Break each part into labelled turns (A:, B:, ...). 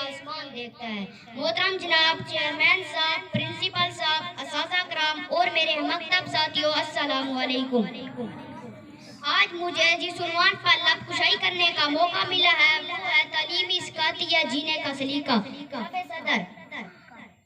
A: آسمان دیکھتا ہے۔ محترم جناب چیئرمین صاحب، پرنسپل صاحب، اساتذہ کرام اور میرے مکتب ساتھیوں، السلام علیکم۔ آج مجھے جس عنوان پر لب کشائی کرنے کا موقع ملا ہے وہ ہے تعلیمی سکھاتی ہے جینے کا سلیقہ۔ صدر،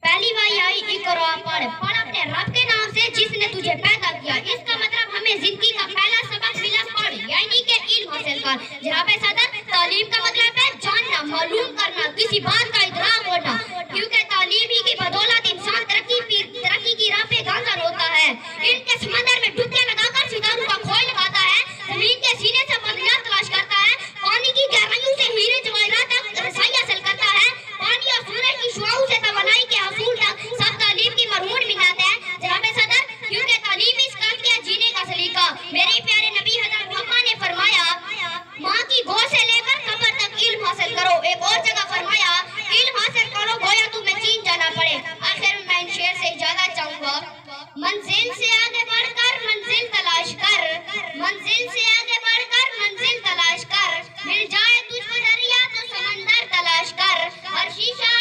A: پہلی وائی آئی اقرا، پڑھ اپنے رب کے نام سے جس نے تجھے پیدا کیا۔ اس کا مطلب ہمیں زندگی کا پہلا سبق ملا پڑھ، یعنی کہ علم حاصل کر۔ جناب صدر، تعلیم کا مطلب ہے جاننا، معلوم کرنا، کسی بات کا ادراک ہونا، کیونکہ تعلیم ہی کی بدولت انسان ترقی کی راہ پہ گامزن ہوتا ہے۔ علم کے سمندر میں ڈبکیاں لگا کر ستاروں کا کھوج لگاتا ہے، زمین کے سینے سے معدنیات تلاش کرتا ہے، پانی کی گہرائیوں سے ہیرے جواہرات تک رسائی حاصل کرتا ہے، پانی اور سورج کی شعاعوں سے توانائی کے حصول تک سب تعلیم کی مرہون منت ہے۔ جناب صدر، کیونکہ تعلیم اس کام کیا جینے کا سلیقہ۔ میرے پیارے نبی حضرت محمد نے فرمایا ماں کی گود سے لے کر قبر تک علم حاصل کرو۔ ایک اور جگہ فرمایا علم حاصل کرو گویا تمہیں چین جانا پڑے۔ آخر میں ان شعر سے اجازت چاہوں گا۔ منزل سے آگے بڑھ کر منزل تلاش کر، منزل سے آگے بڑھ کر منزل تلاش کر، مل جائے تجھ کو دریا تو سمندر تلاش کر، ہر شیشہ